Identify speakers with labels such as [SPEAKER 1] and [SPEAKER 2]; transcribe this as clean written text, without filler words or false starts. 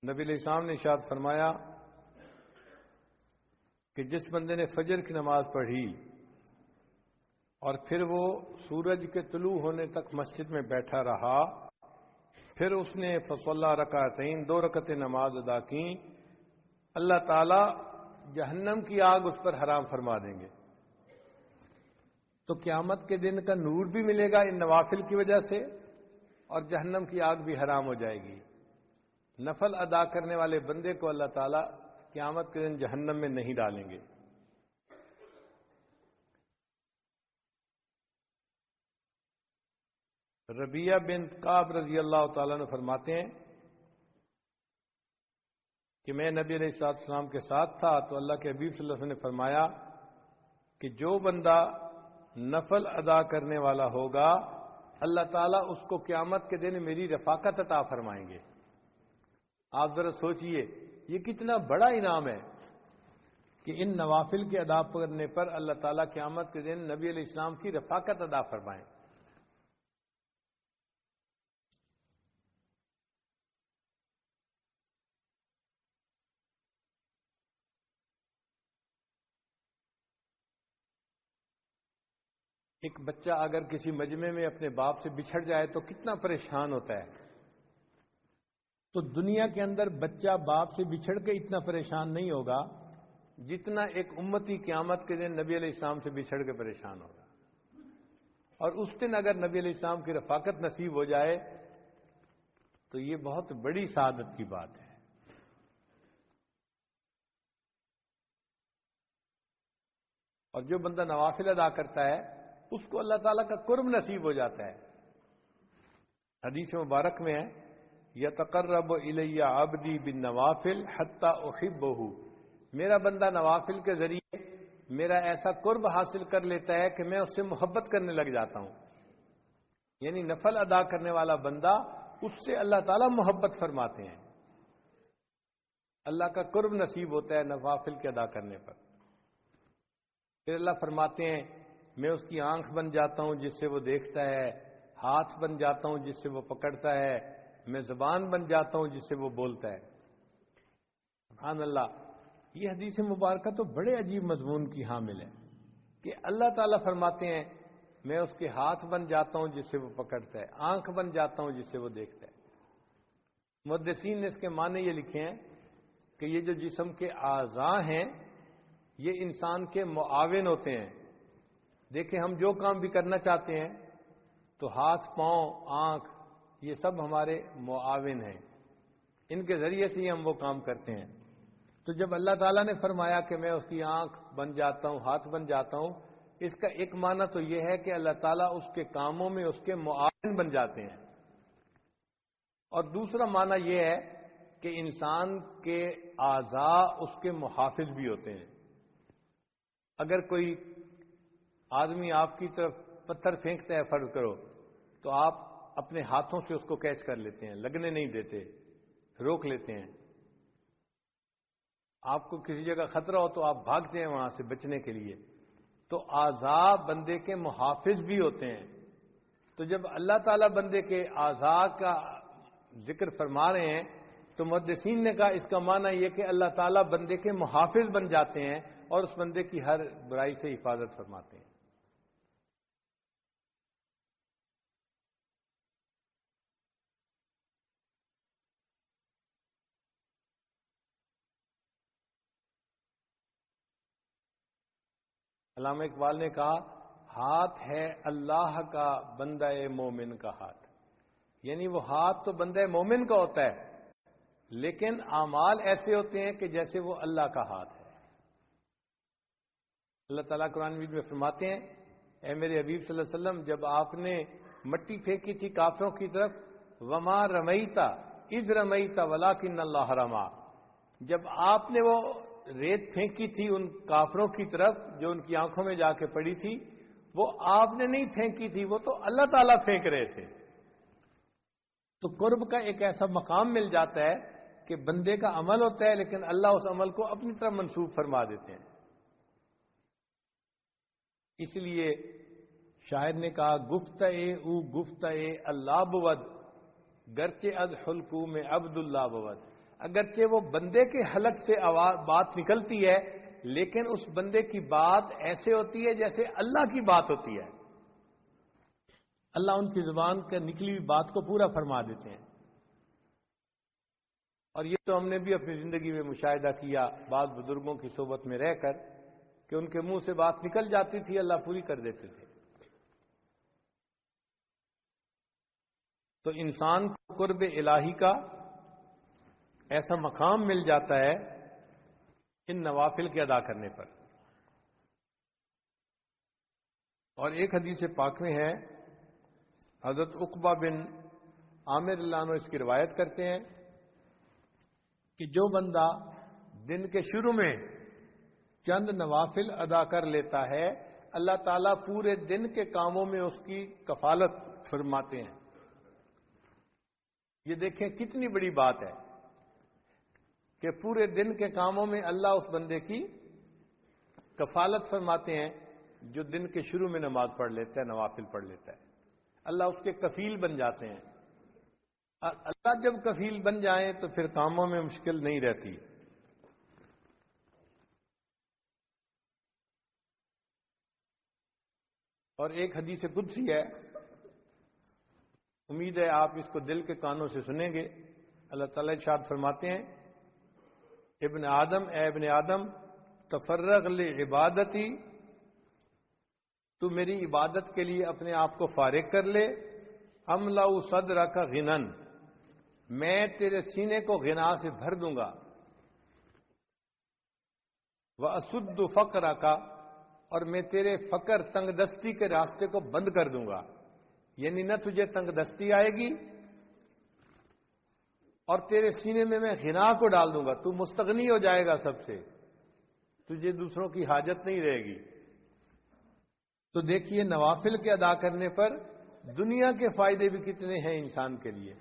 [SPEAKER 1] نبی علیہ السلام نے ارشاد فرمایا کہ جس بندے نے فجر کی نماز پڑھی اور پھر وہ سورج کے طلوع ہونے تک مسجد میں بیٹھا رہا، پھر اس نے فصلی رکعتین 2 رکعتیں نماز ادا کی، اللہ تعالی جہنم کی آگ اس پر حرام فرما دیں گے۔ تو قیامت کے دن کا نور بھی ملے گا ان نوافل کی وجہ سے، اور جہنم کی آگ بھی حرام ہو جائے گی۔ نفل ادا کرنے والے بندے کو اللہ تعالیٰ قیامت کے دن جہنم میں نہیں ڈالیں گے۔ ربیہ بنت کعب رضی اللہ تعالیٰ عنہ فرماتے ہیں کہ میں نبی علیہ السلام کے ساتھ تھا تو اللہ کے حبیب صلی اللہ علیہ وسلم نے فرمایا کہ جو بندہ نفل ادا کرنے والا ہوگا اللہ تعالیٰ اس کو قیامت کے دن میری رفاقت عطا فرمائیں گے۔ آپ ذرا سوچئے یہ کتنا بڑا انعام ہے کہ ان نوافل کے ادا کرنے پر اللہ تعالیٰ قیامت کے دن نبی علیہ السلام کی رفاقت عطا فرمائیں۔ ایک بچہ اگر کسی مجمع میں اپنے باپ سے بچھڑ جائے تو کتنا پریشان ہوتا ہے، تو دنیا کے اندر بچہ باپ سے بچھڑ کے اتنا پریشان نہیں ہوگا جتنا ایک امتی قیامت کے دن نبی علیہ السلام سے بچھڑ کے پریشان ہوگا۔ اور اس دن اگر نبی علیہ السلام کی رفاقت نصیب ہو جائے تو یہ بہت بڑی سعادت کی بات ہے۔ اور جو بندہ نوافل ادا کرتا ہے اس کو اللہ تعالیٰ کا قرب نصیب ہو جاتا ہے۔ حدیث مبارک میں ہے یتقرب الی عبدی بالنوافل حتی احبہ، میرا بندہ نوافل کے ذریعے میرا ایسا قرب حاصل کر لیتا ہے کہ میں اس سے محبت کرنے لگ جاتا ہوں۔ یعنی نفل ادا کرنے والا بندہ اس سے اللہ تعالیٰ محبت فرماتے ہیں، اللہ کا قرب نصیب ہوتا ہے نوافل کے ادا کرنے پر۔ پھر اللہ فرماتے ہیں میں اس کی آنکھ بن جاتا ہوں جس سے وہ دیکھتا ہے، ہاتھ بن جاتا ہوں جس سے وہ پکڑتا ہے، میں زبان بن جاتا ہوں جس سے وہ بولتا ہے۔ سبحان اللہ، یہ حدیث مبارکہ تو بڑے عجیب مضمون کی حامل ہے کہ اللہ تعالیٰ فرماتے ہیں میں اس کے ہاتھ بن جاتا ہوں جس سے وہ پکڑتا ہے، آنکھ بن جاتا ہوں جس سے وہ دیکھتا ہے۔ محدثین نے اس کے معنی یہ لکھے ہیں کہ یہ جو جسم کے اعضاء ہیں یہ انسان کے معاون ہوتے ہیں۔ دیکھیں ہم جو کام بھی کرنا چاہتے ہیں تو ہاتھ، پاؤں، آنکھ یہ سب ہمارے معاون ہیں، ان کے ذریعے سے ہی ہم وہ کام کرتے ہیں۔ تو جب اللہ تعالیٰ نے فرمایا کہ میں اس کی آنکھ بن جاتا ہوں، ہاتھ بن جاتا ہوں، اس کا ایک معنی تو یہ ہے کہ اللہ تعالیٰ اس کے کاموں میں اس کے معاون بن جاتے ہیں، اور دوسرا معنی یہ ہے کہ انسان کے اعضاء اس کے محافظ بھی ہوتے ہیں۔ اگر کوئی آدمی آپ کی طرف پتھر پھینکتا ہے فرض کرو تو آپ اپنے ہاتھوں سے اس کو کیچ کر لیتے ہیں، لگنے نہیں دیتے، روک لیتے ہیں۔ آپ کو کسی جگہ خطرہ ہو تو آپ بھاگتے ہیں وہاں سے بچنے کے لیے۔ تو اعضاء بندے کے محافظ بھی ہوتے ہیں۔ تو جب اللہ تعالیٰ بندے کے اعضاء کا ذکر فرما رہے ہیں تو محدثین نے کہا اس کا معنی یہ کہ اللہ تعالیٰ بندے کے محافظ بن جاتے ہیں اور اس بندے کی ہر برائی سے حفاظت فرماتے ہیں۔ علامہ اقبال نے کہا ہاتھ ہے اللہ کا بندہ مومن کا ہاتھ، یعنی وہ ہاتھ تو بندہ مومن کا ہوتا ہے لیکن اعمال ایسے ہوتے ہیں کہ جیسے وہ اللہ کا ہاتھ ہے۔ اللہ تعالیٰ قرآن مجید میں فرماتے ہیں اے میرے حبیب صلی اللہ علیہ وسلم جب آپ نے مٹی پھینکی تھی کافروں کی طرف، وما رمیتا اذ رمیتا ولکن اللہ رما، جب آپ نے وہ ریت پھینکی تھی ان کافروں کی طرف جو ان کی آنکھوں میں جا کے پڑی تھی، وہ آپ نے نہیں پھینکی تھی، وہ تو اللہ تعالیٰ پھینک رہے تھے۔ تو قرب کا ایک ایسا مقام مل جاتا ہے کہ بندے کا عمل ہوتا ہے لیکن اللہ اس عمل کو اپنی طرف منسوب فرما دیتے ہیں۔ اس لیے شاعر نے کہا گفتئے اللہ بود گرچہ از حلقو میں عبد اللہ بود، اگرچہ وہ بندے کے حلق سے بات نکلتی ہے لیکن اس بندے کی بات ایسے ہوتی ہے جیسے اللہ کی بات ہوتی ہے. اللہ ان کی زبان کے نکلی ہوئی بات کو پورا فرما دیتے ہیں. اور یہ تو ہم نے بھی اپنی زندگی میں مشاہدہ کیا بعض بزرگوں کی صحبت میں رہ کر کہ ان کے منہ سے بات نکل جاتی تھی، اللہ پوری کر دیتے تھے. تو انسان کو قرب الہی کا ایسا مقام مل جاتا ہے ان نوافل کے ادا کرنے پر. اور ایک حدیث پاک میں ہے، حضرت عقبہ بن عامر اللہ عنہ اس کی روایت کرتے ہیں کہ جو بندہ دن کے شروع میں چند نوافل ادا کر لیتا ہے اللہ تعالیٰ پورے دن کے کاموں میں اس کی کفالت فرماتے ہیں. یہ دیکھیں کتنی بڑی بات ہے کہ پورے دن کے کاموں میں اللہ اس بندے کی کفالت فرماتے ہیں جو دن کے شروع میں نماز پڑھ لیتا ہے، نوافل پڑھ لیتا ہے. اللہ اس کے کفیل بن جاتے ہیں. اللہ جب کفیل بن جائیں تو پھر کاموں میں مشکل نہیں رہتی. اور ایک حدیث قدسی ہے، امید ہے آپ اس کو دل کے کانوں سے سنیں گے. اللہ تعالیٰ ارشاد فرماتے ہیں، ابن آدم تفرغ لعبادتی، تو میری عبادت کے لیے اپنے آپ کو فارغ کر لے. املأ صدرک غنن، میں تیرے سینے کو غنا سے بھر دوں گا. واسد فقرک، اور میں تیرے فقر تنگ دستی کے راستے کو بند کر دوں گا. یعنی نہ تجھے تنگ دستی آئے گی اور تیرے سینے میں غنا کو ڈال دوں گا. تو مستغنی ہو جائے گا سب سے، تجھے دوسروں کی حاجت نہیں رہے گی. تو دیکھیے نوافل کے ادا کرنے پر دنیا کے فائدے بھی کتنے ہیں انسان کے لیے.